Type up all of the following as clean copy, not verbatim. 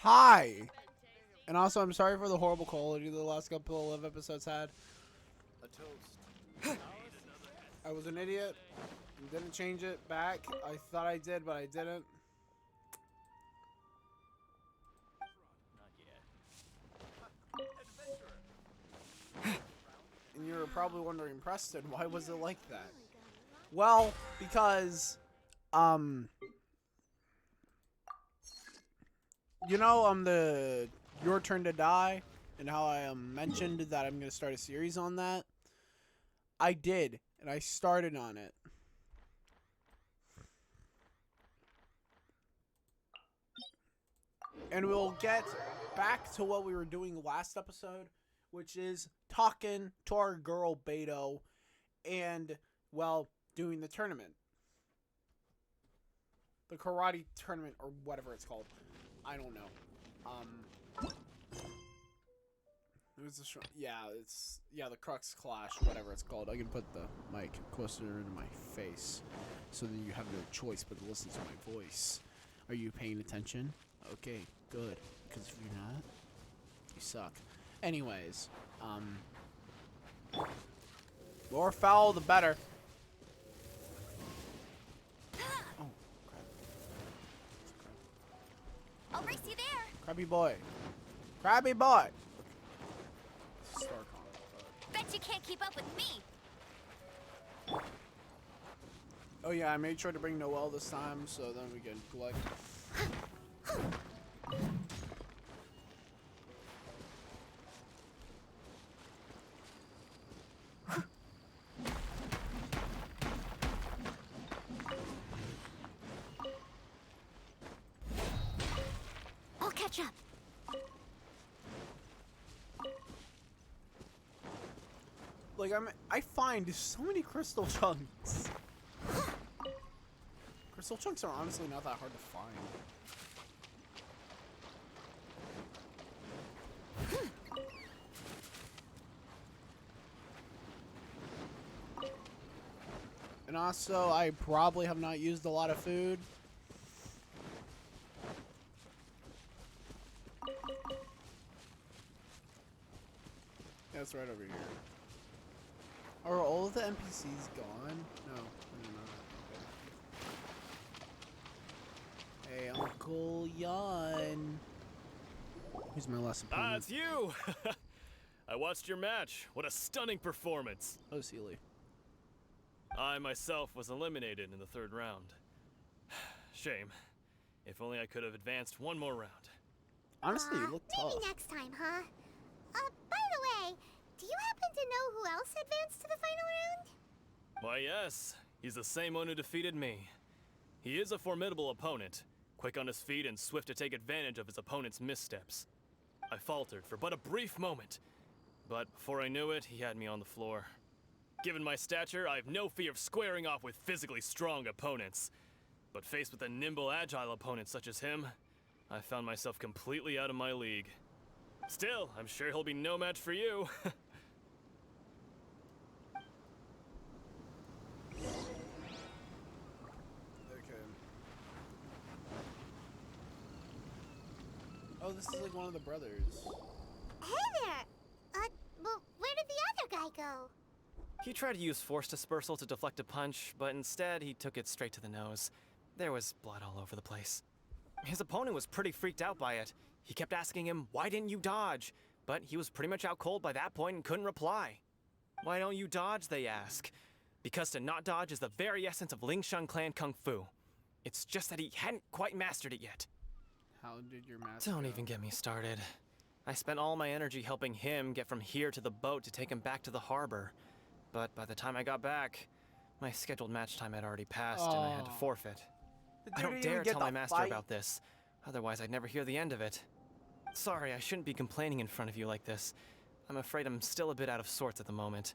Hi! And also, I'm sorry for the horrible quality the last couple of episodes had. A toast. I was an idiot. Didn't change it back. I thought I did, but I didn't. Not yet. And you're probably wondering, Preston, why was it like that? Well, because, you know, the Your Turn to Die, and how I mentioned that I'm going to start a series on that. I did, and I started on it. And we'll get back to what we were doing last episode, which is talking to our girl Beto and, well, doing the tournament. The karate tournament, or whatever it's called. I don't know. It was the Crux Clash, whatever it's called. I can put the mic closer into my face, so then you have no choice but to listen to my voice. Are you paying attention? Okay, good. Because if you're not, you suck. Anyways, more foul the better. Oh, crap. I'll race you there. Crabby boy. Crabby boy. Bet you can't keep up with me. Oh yeah, I made sure to bring Noelle this time, so then we can collect. I'll catch up. Like I find so many crystal chunks. Crystal chunks are honestly not that hard to find. And also, I probably have not used a lot of food. Yeah, it's right over here. Are all of the NPCs gone? No, they're not. Okay. Hey, Uncle Yan. Here's my last opponent. Ah, it's you! I watched your match. What a stunning performance. Oh, Sealy. I myself was eliminated in the third round. Shame. If only I could have advanced one more round. Honestly, you look tough. Maybe next time, huh? By the way, do you happen to know who else advanced to the final round? Why, yes. He's the same one who defeated me. He is a formidable opponent, quick on his feet and swift to take advantage of his opponent's missteps. I faltered for but a brief moment, but before I knew it, he had me on the floor. Given my stature, I have no fear of squaring off with physically strong opponents. But faced with a nimble, agile opponent such as him, I found myself completely out of my league. Still, I'm sure he'll be no match for you. Okay. Oh, this is like one of the brothers. Hey there! Well, where did the other guy go? He tried to use force dispersal to deflect a punch, but instead he took it straight to the nose. There was blood all over the place. His opponent was pretty freaked out by it. He kept asking him, "Why didn't you dodge?" But he was pretty much out cold by that point and couldn't reply. "Why don't you dodge?" they ask. Because to not dodge is the very essence of Lingshun clan kung fu. It's just that he hadn't quite mastered it yet. How did your master Don't go? even get me started. I spent all my energy helping him get from here to the boat to take him back to the harbor. But by the time I got back, my scheduled match time had already passed and I had to forfeit. I don't dare tell my master about this, otherwise I'd never hear the end of it. Sorry, I shouldn't be complaining in front of you like this. I'm afraid I'm still a bit out of sorts at the moment,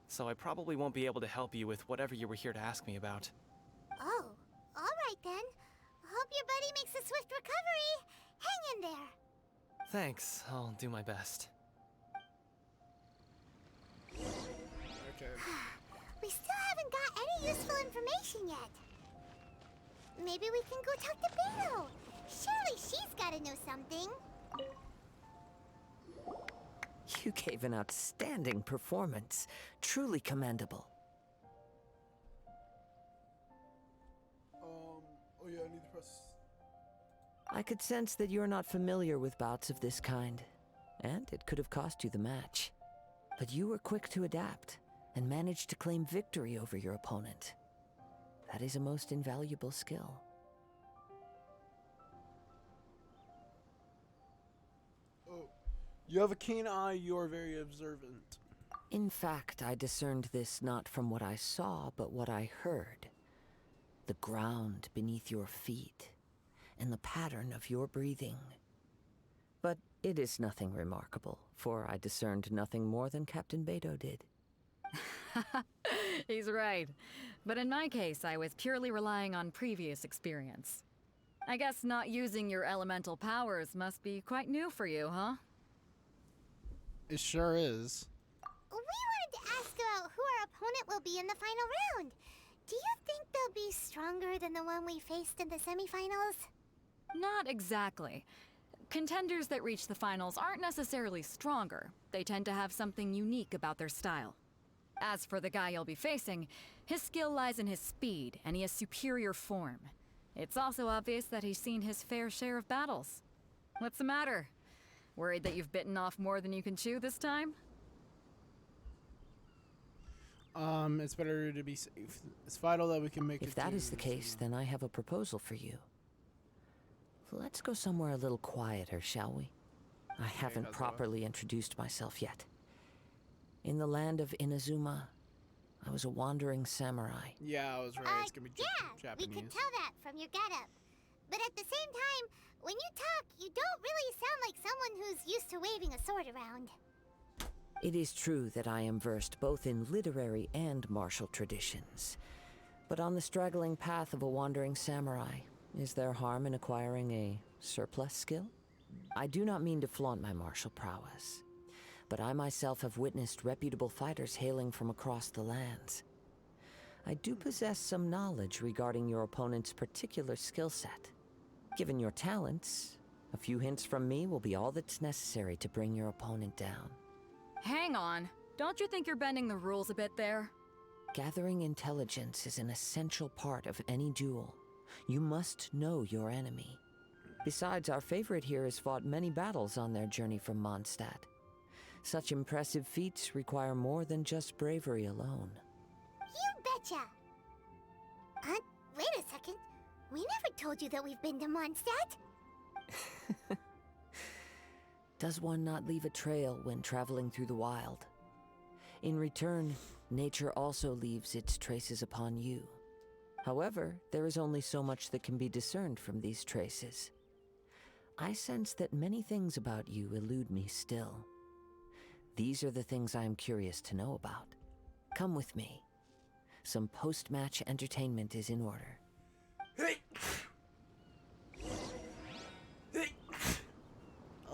so I probably won't be able to help you with whatever you were here to ask me about. Oh, alright then. Hope your buddy makes a swift recovery. Hang in there. Thanks, I'll do my best. Okay. We still haven't got any useful information yet. Maybe we can go talk to Beto. Surely she's gotta know something. You gave an outstanding performance. Truly commendable. Oh yeah, I need to press. I could sense that you're not familiar with bouts of this kind, and it could have cost you the match. But you were quick to adapt, and managed to claim victory over your opponent. That is a most invaluable skill. Oh, you have a keen eye. You are very observant. In fact, I discerned this not from what I saw, but what I heard. The ground beneath your feet, and the pattern of your breathing. But it is nothing remarkable, for I discerned nothing more than Captain Beto did. He's right. But in my case, I was purely relying on previous experience. I guess not using your elemental powers must be quite new for you, huh? It sure is. We wanted to ask about who our opponent will be in the final round. Do you think they'll be stronger than the one we faced in the semifinals? Not exactly. Contenders that reach the finals aren't necessarily stronger. They tend to have something unique about their style. As for the guy you'll be facing, his skill lies in his speed, and he has superior form. It's also obvious that he's seen his fair share of battles. What's the matter? Worried that you've bitten off more than you can chew this time? It's better to be safe. It's vital that we can make it. If that is the case, then I have a proposal for you. Let's go somewhere a little quieter, shall we? I haven't Kazuha. properly introduced myself yet. In the land of Inazuma, I was a wandering samurai. Yeah, I was right. It's gonna be Yeah, Japanese. we could tell that from your getup. But at the same time, when you talk, you don't really sound like someone who's used to waving a sword around. It is true that I am versed both in literary and martial traditions. But on the straggling path of a wandering samurai, is there harm in acquiring a surplus skill? I do not mean to flaunt my martial prowess, but I myself have witnessed reputable fighters hailing from across the lands. I do possess some knowledge regarding your opponent's particular skill set. Given your talents, a few hints from me will be all that's necessary to bring your opponent down. Hang on. Don't you think you're bending the rules a bit there? Gathering intelligence is an essential part of any duel. You must know your enemy. Besides, our favorite here has fought many battles on their journey from Mondstadt. Such impressive feats require more than just bravery alone. You betcha! Wait a second. We never told you that we've been to Mondstadt. Does one not leave a trail when traveling through the wild? In return, nature also leaves its traces upon you. However, there is only so much that can be discerned from these traces. I sense that many things about you elude me still. These are the things I am curious to know about. Come with me. Some post-match entertainment is in order.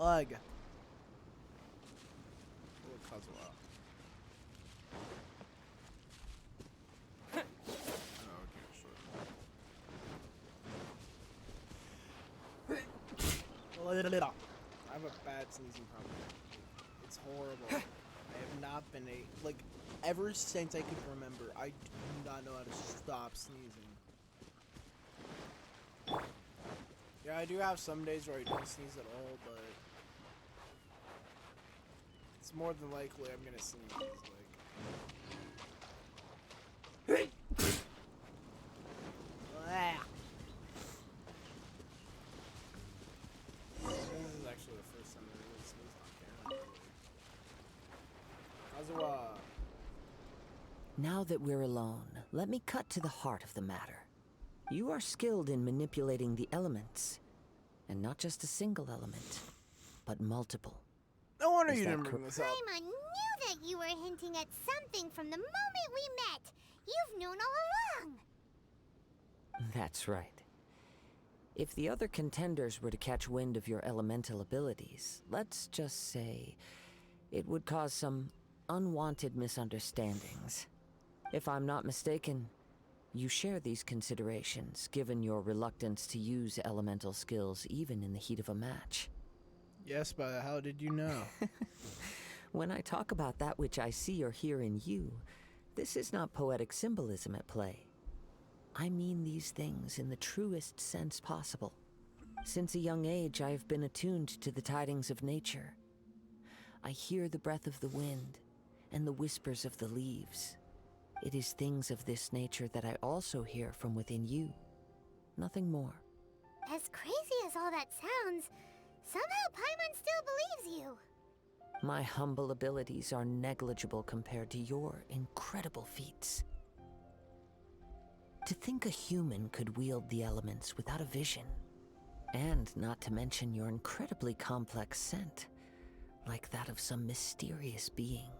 Ugh. Oh, Kazuha. Oh, okay, sure. I have a bad sneezing problem. It's horrible. I have not been ever since I could remember, I do not know how to stop sneezing. Yeah, I do have some days where I don't sneeze at all, but it's more than likely I'm gonna sneeze. Ah. This is actually the first time I really sneezed on camera. Kazuha. Now that we're alone, let me cut to the heart of the matter. You are skilled in manipulating the elements. And not just a single element, but multiple. No wonder Is you that didn't bring this up. Paimon knew that you were hinting at something from the moment we met. You've known all along. That's right. If the other contenders were to catch wind of your elemental abilities, let's just say, it would cause some unwanted misunderstandings. If I'm not mistaken, you share these considerations, given your reluctance to use elemental skills even in the heat of a match. Yes, but how did you know? When I talk about that which I see or hear in you, this is not poetic symbolism at play. I mean these things in the truest sense possible. Since a young age, I have been attuned to the tidings of nature. I hear the breath of the wind and the whispers of the leaves. It is things of this nature that I also hear from within you. Nothing more. As crazy as all that sounds, somehow Paimon still believes you. My humble abilities are negligible compared to your incredible feats. To think a human could wield the elements without a vision, and not to mention your incredibly complex scent, like that of some mysterious being.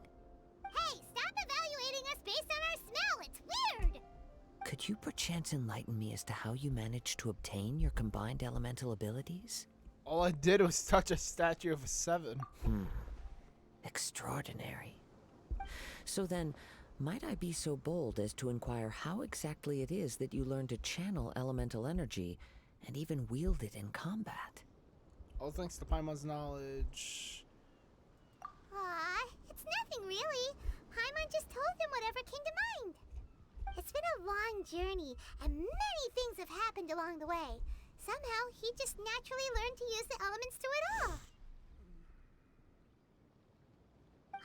Hey, stop evaluating us based on our smell! It's weird! Could you perchance enlighten me as to how you managed to obtain your combined elemental abilities? All I did was touch a statue of a 7. Extraordinary. So then, might I be so bold as to inquire how exactly it is that you learned to channel elemental energy and even wield it in combat? All thanks to Paimon's knowledge. Aw, it's nothing really. Paimon just told him whatever came to mind. It's been a long journey, and many things have happened along the way. Somehow, he just naturally learned to use the elements through it all.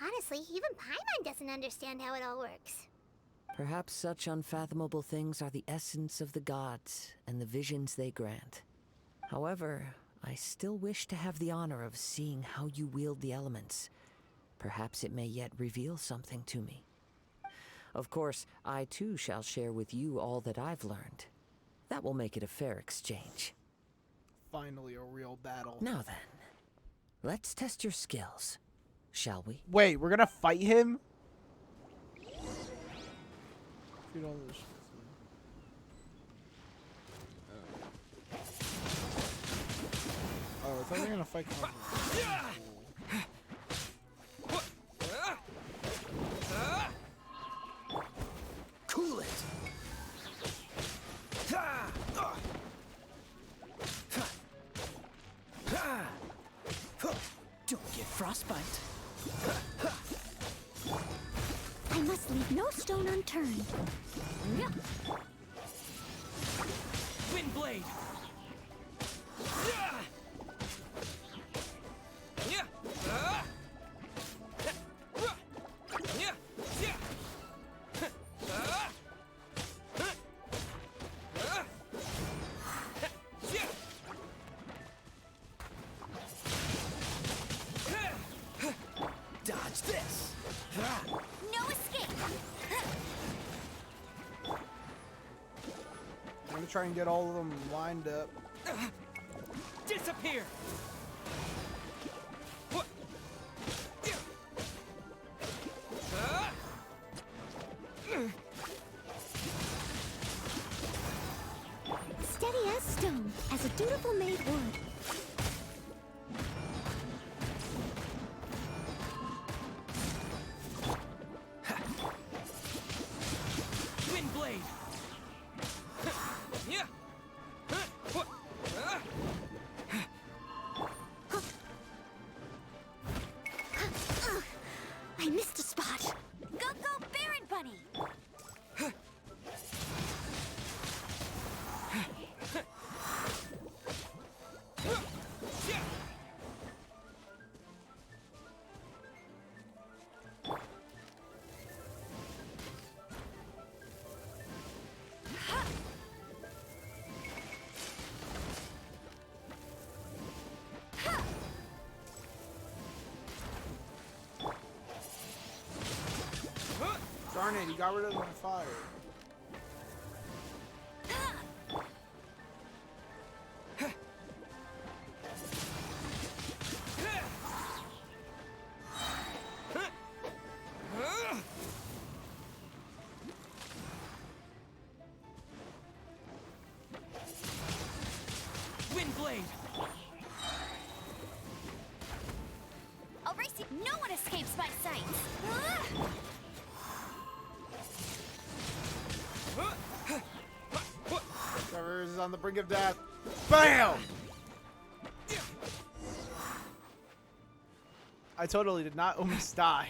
Honestly, even Paimon doesn't understand how it all works. Perhaps such unfathomable things are the essence of the gods and the visions they grant. However, I still wish to have the honor of seeing how you wield the elements. Perhaps it may yet reveal something to me. Of course, I too shall share with you all that I've learned. That will make it a fair exchange. Finally, a real battle. Now then, let's test your skills, shall we? Wait, we're gonna fight him? Feed all this shit. Oh, I thought we were gonna fight Kazuha. Cool it! Don't get frostbite. I must leave no stone unturned. Wind blade. Dodge this! No escape! I'm gonna try and get all of them lined up. Disappear. Steady as stone, as a dutiful maid would. Wind blade. I missed a spot. Go, go, Baron Bunny! Darn it, he got rid of the fire. Wind blade. I'll race you. No one escapes my sight. on the brink of death. BAM! I totally did not almost die.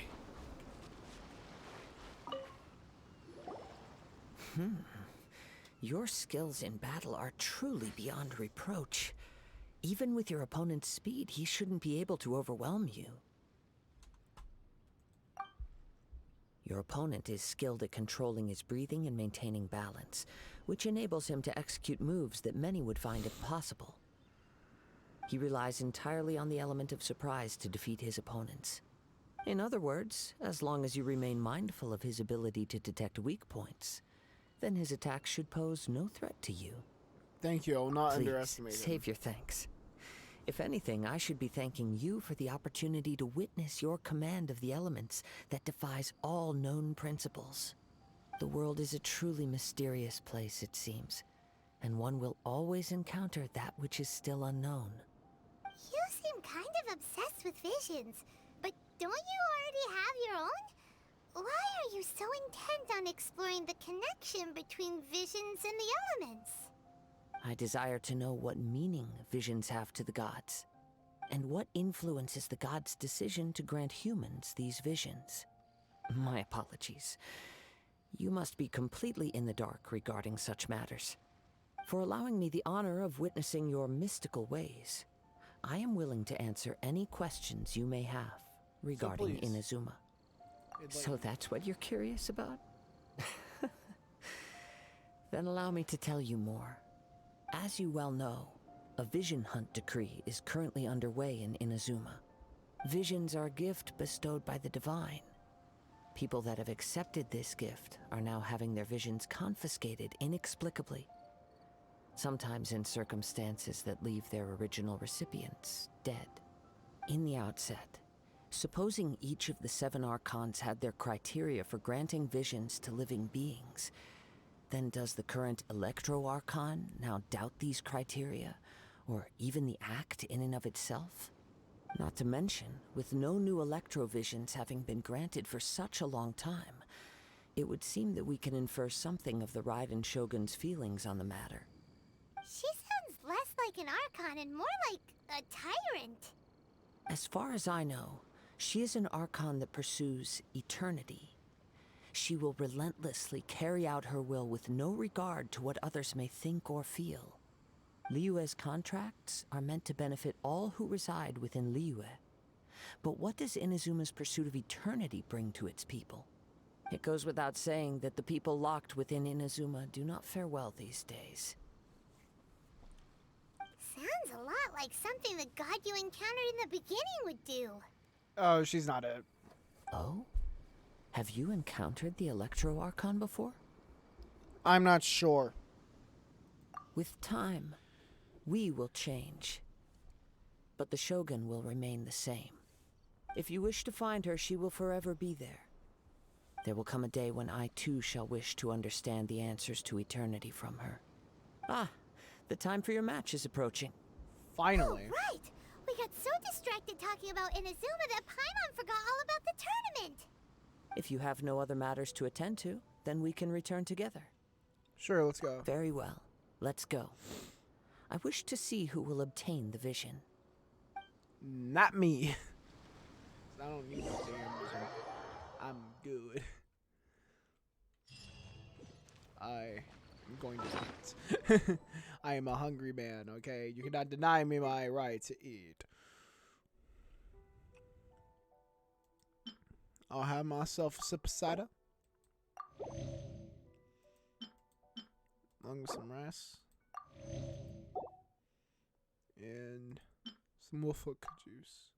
Your skills in battle are truly beyond reproach. Even with your opponent's speed, he shouldn't be able to overwhelm you. Your opponent is skilled at controlling his breathing and maintaining balance, which enables him to execute moves that many would find impossible. He relies entirely on the element of surprise to defeat his opponents. In other words, as long as you remain mindful of his ability to detect weak points, then his attacks should pose no threat to you. Thank you. I will not Please, underestimate him. save your thanks. If anything, I should be thanking you for the opportunity to witness your command of the elements that defies all known principles. The world is a truly mysterious place, it seems, and one will always encounter that which is still unknown. You seem kind of obsessed with visions, but don't you already have your own? Why are you so intent on exploring the connection between visions and the elements? I desire to know what meaning visions have to the gods, and what influences the gods' decision to grant humans these visions. My apologies. You must be completely in the dark regarding such matters. For allowing me the honor of witnessing your mystical ways, I am willing to answer any questions you may have regarding please. Inazuma. So that's what you're curious about? Then allow me to tell you more. As you well know, a vision hunt decree is currently underway in Inazuma. Visions are a gift bestowed by the divine. People that have accepted this gift are now having their visions confiscated inexplicably, sometimes in circumstances that leave their original recipients dead. In the outset, supposing each of the 7 archons had their criteria for granting visions to living beings, then does the current Electro-Archon now doubt these criteria, or even the act in and of itself? Not to mention, with no new Electro-Visions having been granted for such a long time, it would seem that we can infer something of the Raiden Shogun's feelings on the matter. She sounds less like an Archon and more like a tyrant. As far as I know, she is an Archon that pursues eternity. She will relentlessly carry out her will with no regard to what others may think or feel. Liyue's contracts are meant to benefit all who reside within Liyue. But what does Inazuma's pursuit of eternity bring to its people? It goes without saying that the people locked within Inazuma do not fare well these days. Sounds a lot like something the god you encountered in the beginning would do. Oh, she's not it. Oh? Have you encountered the Electro-Archon before? I'm not sure. With time, we will change. But the Shogun will remain the same. If you wish to find her, she will forever be there. There will come a day when I too shall wish to understand the answers to eternity from her. Ah, the time for your match is approaching. Finally. Oh, right! We got so distracted talking about Inazuma that Paimon forgot all about the tournament! If you have no other matters to attend to, then we can return together. Sure, let's go. Very well. Let's go. I wish to see who will obtain the vision. Not me. I don't need no damn vision. I'm good. I am going to eat. I am a hungry man, okay? You cannot deny me my right to eat. I'll have myself a sip of cider. Along with some rice. And some wolfhook juice.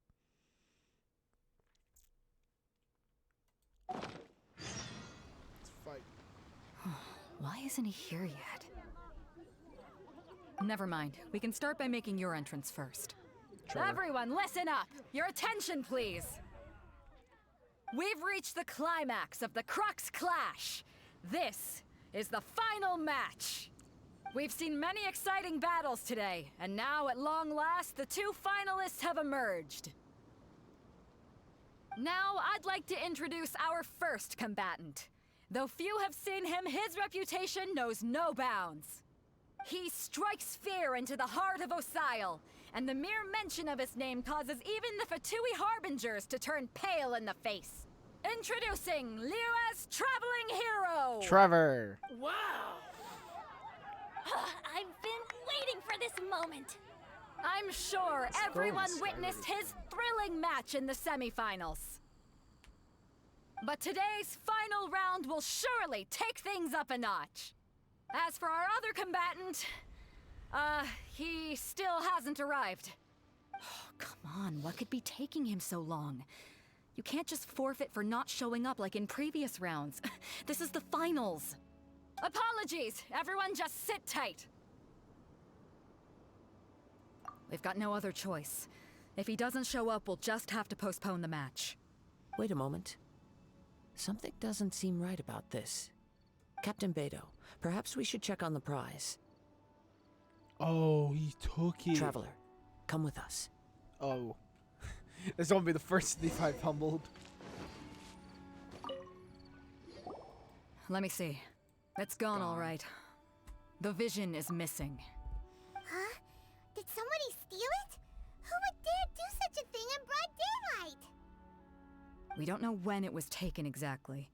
Let's fight. Why isn't he here yet? Never mind. We can start by making your entrance first. Sure. Everyone, listen up! Your attention, please! We've reached the climax of the Crux Clash! This is the final match! We've seen many exciting battles today, and now, at long last, the 2 finalists have emerged. Now, I'd like to introduce our first combatant. Though few have seen him, his reputation knows no bounds. He strikes fear into the heart of Osile, and the mere mention of his name causes even the Fatui Harbingers to turn pale in the face. Introducing Liyue's traveling hero! Trevor. Wow! I've been waiting for this moment. I'm sure everyone Scrolls. witnessed his thrilling match in the semifinals. But today's final round will surely take things up a notch. As for our other combatant, he still hasn't arrived. Oh, come on, what could be taking him so long? You can't just forfeit for not showing up like in previous rounds. This is the finals. Apologies, everyone just sit tight. We've got no other choice. If he doesn't show up, we'll just have to postpone the match. Wait a moment. Something doesn't seem right about this. Captain Beto, perhaps we should check on the prize. Oh, he took it. Traveler, come with us. Oh. This won't be the first thief I've humbled. Let me see. It's gone all right. The vision is missing. Huh? Did somebody steal it? Who would dare do such a thing in broad daylight? We don't know when it was taken exactly.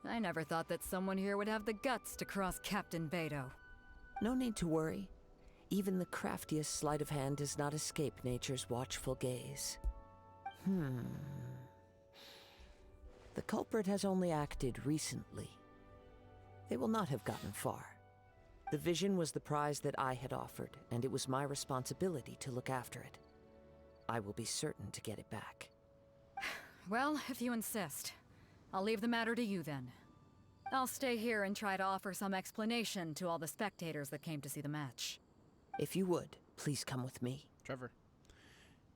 I never thought that someone here would have the guts to cross Captain Beto. No need to worry. Even the craftiest sleight of hand does not escape nature's watchful gaze. The culprit has only acted recently. They will not have gotten far. The vision was the prize that I had offered, and it was my responsibility to look after it. I will be certain to get it back. Well, if you insist. I'll leave the matter to you then. I'll stay here and try to offer some explanation to all the spectators that came to see the match. If you would, please come with me. Trevor.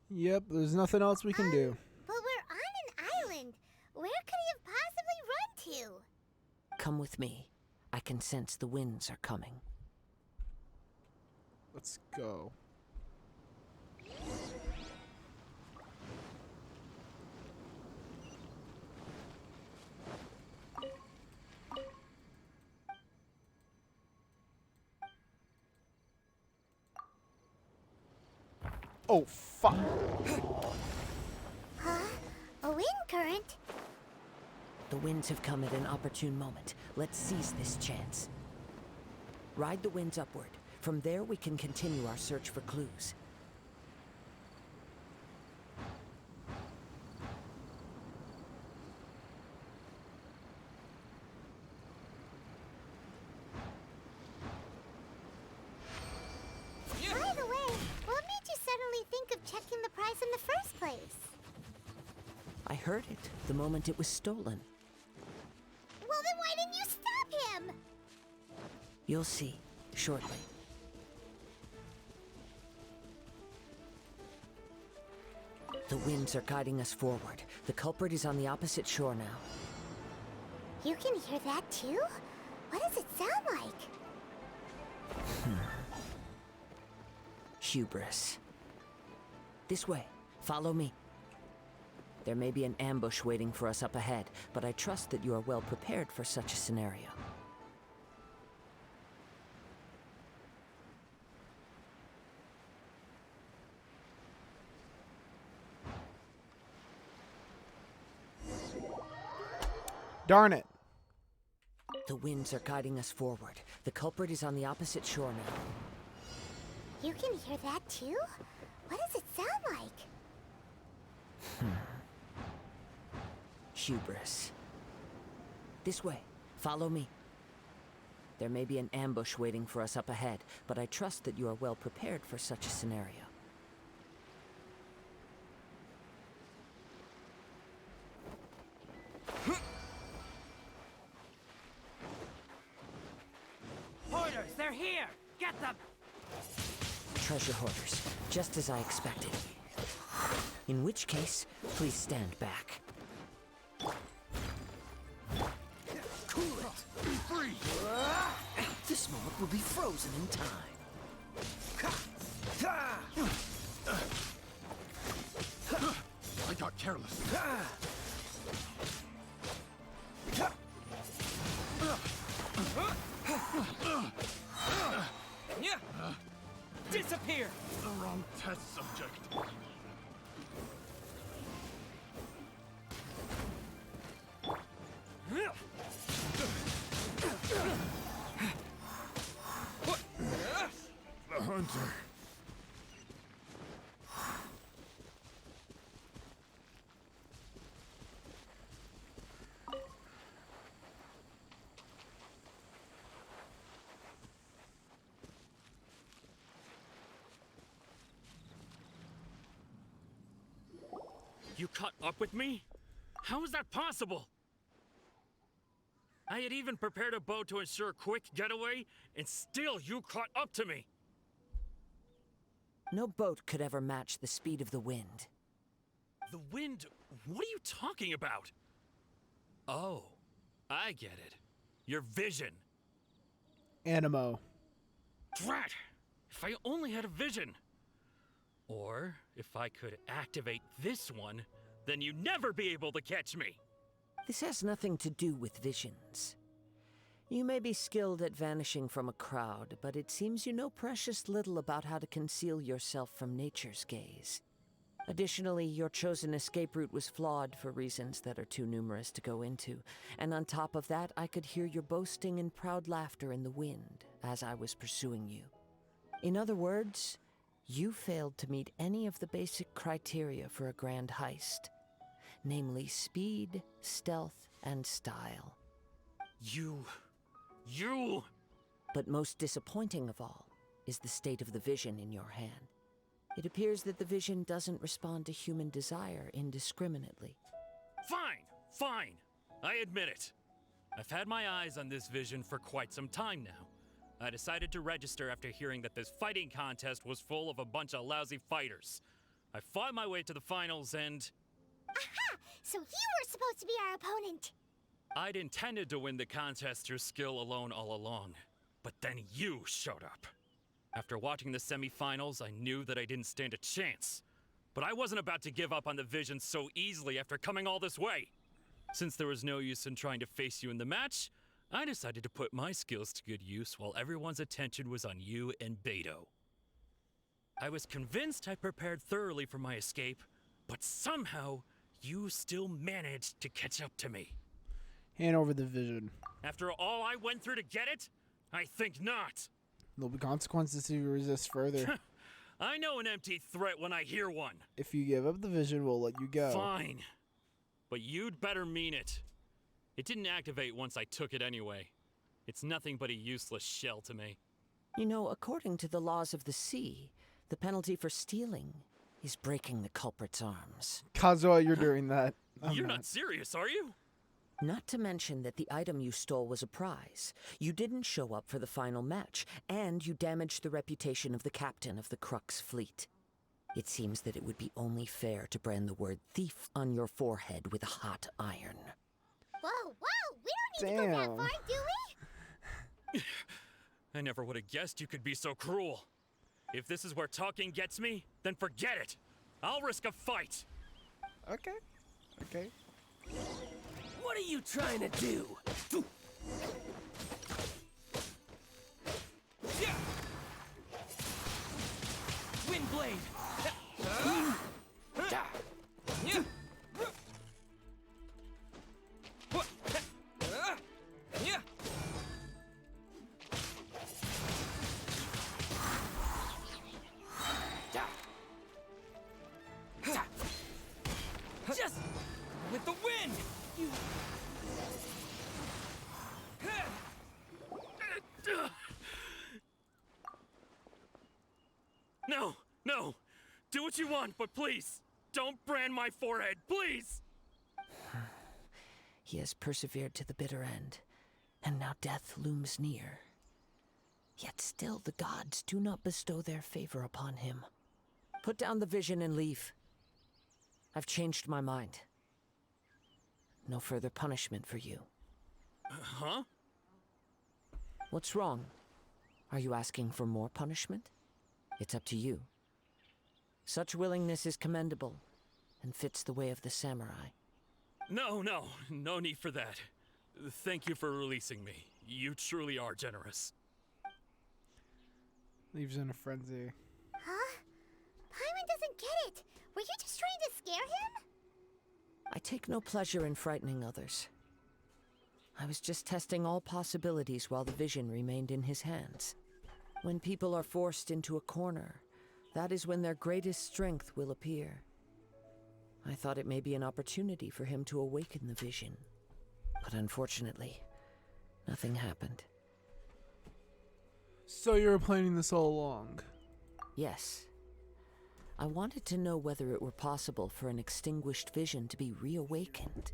Yep, there's nothing else we can do. But we're on an island. Where could he have possibly run to? Come with me. I can sense the winds are coming. Let's go. Oh, fuck. Huh? A wind current? The winds have come at an opportune moment. Let's seize this chance. Ride the winds upward. From there, we can continue our search for clues. By the way, what made you suddenly think of checking the prize in the first place? I heard it the moment it was stolen. Well, then why didn't you stop him? You'll see, shortly. The winds are guiding us forward. The culprit is on the opposite shore now. You can hear that too? What does it sound like? Hubris. This way. Follow me. There may be an ambush waiting for us up ahead, but I trust that you are well prepared for such a scenario. Darn it. The winds are guiding us forward. The culprit is on the opposite shore now. You can hear that too? What does it sound like? Hubris. This way. Follow me. There may be an ambush waiting for us up ahead, but I trust that you are well prepared for such a scenario. Hoarders, they're here! Get them! Treasure hoarders, just as I expected. In which case, please stand back. Cool it! Be free! This moment will be frozen in time. I got careless. You caught up with me? How is that possible? I had even prepared a boat to ensure a quick getaway, and still you caught up to me! No boat could ever match the speed of the wind. The wind? What are you talking about? Oh, I get it. Your vision. Animo. Drat! If I only had a vision! Or, if I could activate this one, then you'd never be able to catch me! This has nothing to do with visions. You may be skilled at vanishing from a crowd, but it seems you know precious little about how to conceal yourself from nature's gaze. Additionally, your chosen escape route was flawed for reasons that are too numerous to go into, and on top of that, I could hear your boasting and proud laughter in the wind as I was pursuing you. In other words, you failed to meet any of the basic criteria for a grand heist, namely speed, stealth, and style. You... But most disappointing of all is the state of the vision in your hand. It appears that the vision doesn't respond to human desire indiscriminately. Fine. I admit it. I've had my eyes on this vision for quite some time now. I decided to register after hearing that this fighting contest was full of a bunch of lousy fighters. I fought my way to the finals and... Aha! So you were supposed to be our opponent! I'd intended to win the contest through skill alone all along. But then you showed up. After watching the semifinals, I knew that I didn't stand a chance. But I wasn't about to give up on the vision so easily after coming all this way. Since there was no use in trying to face you in the match, I decided to put my skills to good use while everyone's attention was on you and Beto. I was convinced I prepared thoroughly for my escape, but somehow you still managed to catch up to me. Hand over the vision. After all I went through to get it? I think not. There'll be consequences if you resist further. I know an empty threat when I hear one. If you give up the vision, we'll let you go. Fine. But you'd better mean it. It didn't activate once I took it anyway. It's nothing but a useless shell to me. You know, according to the laws of the sea, the penalty for stealing is breaking the culprit's arms. Kazuha, you're doing that. You're not serious, are you? Not to mention that the item you stole was a prize. You didn't show up for the final match, and you damaged the reputation of the captain of the Crux fleet. It seems that it would be only fair to brand the word thief on your forehead with a hot iron. Whoa, we don't need to go that far, do we? I never would have guessed you could be so cruel. If this is where talking gets me, then forget it. I'll risk a fight. Okay. What are you trying to do? Windblade! Just with the wind! No! Do what you want, but please, don't brand my forehead, please! He has persevered to the bitter end, and now death looms near. Yet still the gods do not bestow their favor upon him. Put down the vision and leave. I've changed my mind. No further punishment for you. Huh? What's wrong? Are you asking for more punishment? It's up to you. Such willingness is commendable, and fits the way of the samurai. No need for that. Thank you for releasing me. You truly are generous. Leaves in a frenzy. Huh? Paimon doesn't get it. Were you just trying to scare him? I take no pleasure in frightening others. I was just testing all possibilities while the vision remained in his hands. When people are forced into a corner, that is when their greatest strength will appear. I thought it may be an opportunity for him to awaken the vision. But unfortunately, nothing happened. So you were planning this all along? Yes. I wanted to know whether it were possible for an extinguished vision to be reawakened.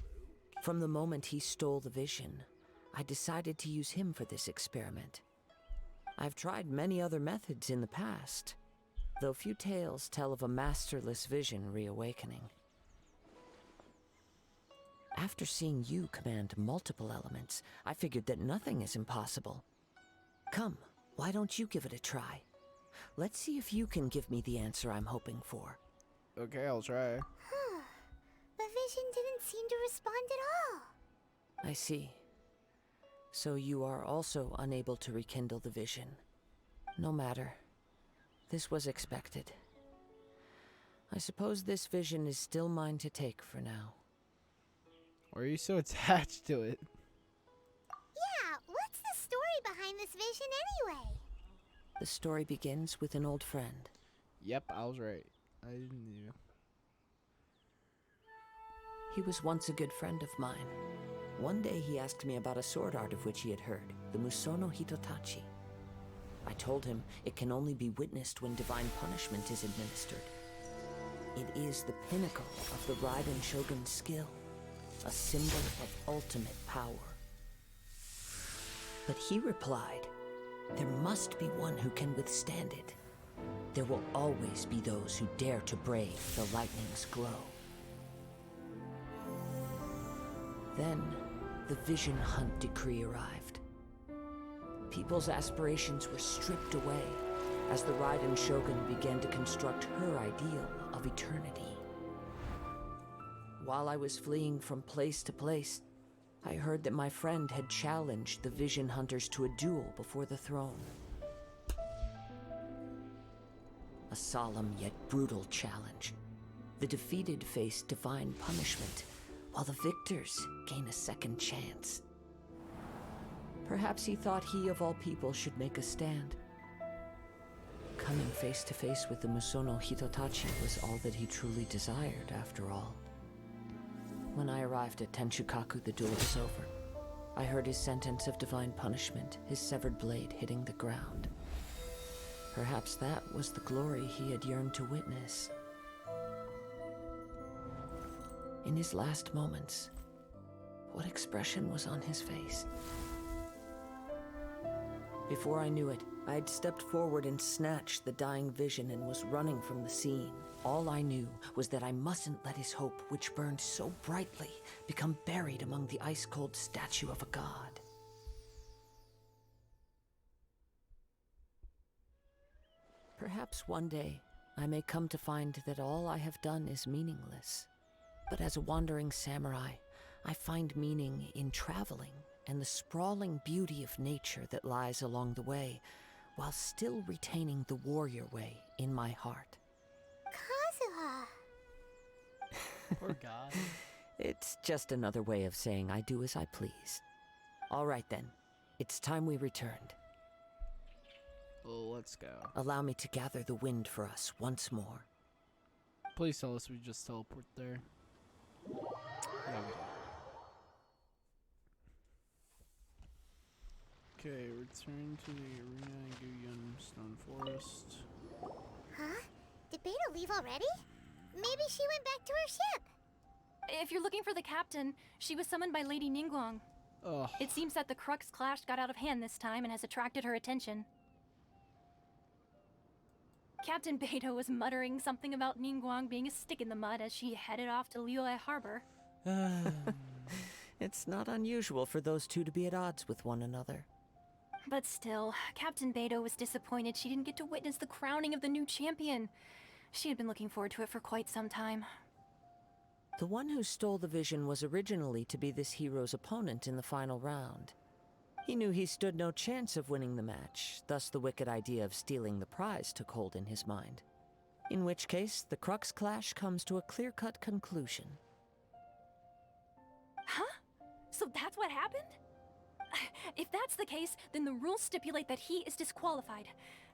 From the moment he stole the vision, I decided to use him for this experiment. I've tried many other methods in the past, though few tales tell of a masterless vision reawakening. After seeing you command multiple elements, I figured that nothing is impossible. Come, why don't you give it a try? Let's see if you can give me the answer I'm hoping for. Okay, I'll try. The vision didn't seem to respond at all. I see. So you are also unable to rekindle the vision. No matter. This was expected. I suppose this vision is still mine to take for now. Why are you so attached to it? Yeah, what's the story behind this vision anyway? The story begins with an old friend. Yep, I was right. I knew. He was once a good friend of mine. One day he asked me about a sword art of which he had heard, the Musono Hitotachi. I told him it can only be witnessed when divine punishment is administered. It is the pinnacle of the Raiden Shogun's skill, a symbol of ultimate power. But he replied, there must be one who can withstand it. There will always be those who dare to brave the lightning's glow. Then, the Vision Hunt decree arrived. People's aspirations were stripped away as the Raiden Shogun began to construct her ideal of eternity. While I was fleeing from place to place, I heard that my friend had challenged the Vision Hunters to a duel before the throne. A solemn yet brutal challenge. The defeated face divine punishment, while the victors gain a second chance. Perhaps he thought he of all people should make a stand. Coming face to face with the Musono Hitotachi was all that he truly desired, after all. When I arrived at Tenchukaku, the duel was over. I heard his sentence of divine punishment, his severed blade hitting the ground. Perhaps that was the glory he had yearned to witness. In his last moments, what expression was on his face? Before I knew it, I had stepped forward and snatched the dying vision and was running from the scene. All I knew was that I mustn't let his hope, which burned so brightly, become buried among the ice-cold statue of a god. Perhaps one day, I may come to find that all I have done is meaningless. But as a wandering samurai, I find meaning in traveling and the sprawling beauty of nature that lies along the way, while still retaining the warrior way in my heart. Kazuha. Poor guy. It's just another way of saying I do as I please. All right then, it's time we returned. Well, let's go. Allow me to gather the wind for us once more. Please tell us we just teleport there. Yeah, we did. Okay, return to the arena and Guyan Stone Forest. Huh? Did Beta leave already? Maybe she went back to her ship. If you're looking for the captain, she was summoned by Lady Ningguang. Ugh. It seems that the Crux clash got out of hand this time and has attracted her attention. Captain Beidou was muttering something about Ningguang being a stick in the mud as she headed off to Liyue Harbor. It's not unusual for those two to be at odds with one another. But still, Captain Beidou was disappointed she didn't get to witness the crowning of the new champion. She had been looking forward to it for quite some time. The one who stole the vision was originally to be this hero's opponent in the final round. He knew he stood no chance of winning the match, thus the wicked idea of stealing the prize took hold in his mind. In which case, the Crux clash comes to a clear-cut conclusion. Huh? So that's what happened? if that's the case, then the rules stipulate that he is disqualified.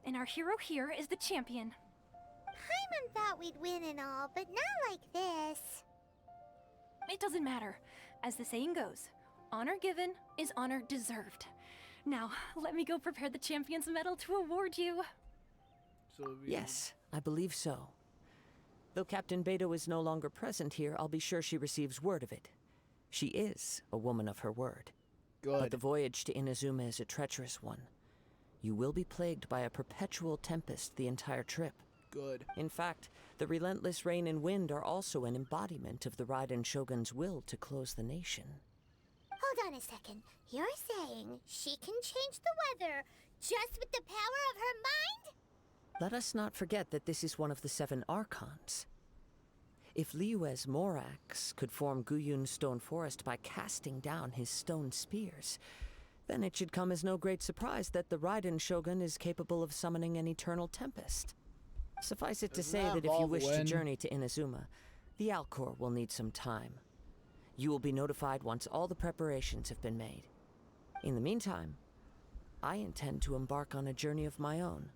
And our hero here is the champion. Paimon thought we'd win and all, but not like this. It doesn't matter. As the saying goes, honor given is honor deserved. Now, let me go prepare the champion's medal to award you. So Yes, I believe so. Though Captain Beto is no longer present here, I'll be sure she receives word of it. She is a woman of her word. good. But the voyage to Inazuma is a treacherous one. You will be plagued by a perpetual tempest the entire trip. Good. In fact, the relentless rain and wind are also an embodiment of the Raiden Shogun's will to close the nation. Hold on a second. You're saying she can change the weather just with the power of her mind? Let us not forget that this is one of the 7 Archons. If Liyue's Morax could form Guyun's stone forest by casting down his stone spears, then it should come as no great surprise that the Raiden Shogun is capable of summoning an eternal tempest. Suffice it to Doesn't say that that if you involve wish to wind? journey to Inazuma, the Alcor will need some time. You will be notified once all the preparations have been made. In the meantime, I intend to embark on a journey of my own.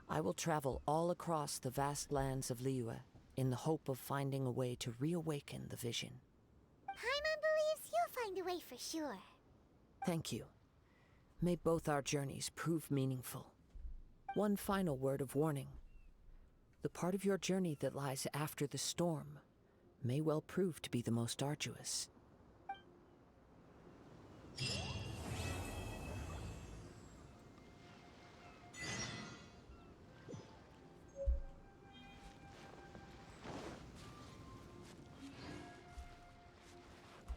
I will travel all across the vast lands of Liyue in the hope of finding a way to reawaken the vision. Paimon believes you'll find a way for sure. Thank you. May both our journeys prove meaningful. One final word of warning. The part of your journey that lies after the storm may well prove to be the most arduous.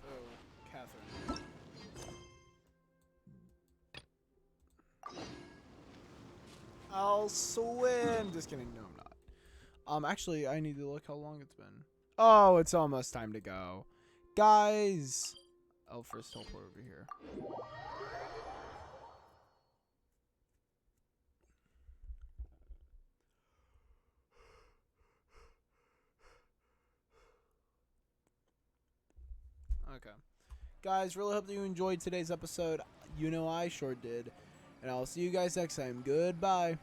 Oh, Catherine. I'll swim. Just kidding. No, I'm not. Actually, I need to look how long it's been. Oh, it's almost time to go, guys. I'll first teleport over here. Okay. Guys, really hope that you enjoyed today's episode. You know I sure did. And I'll see you guys next time. Goodbye.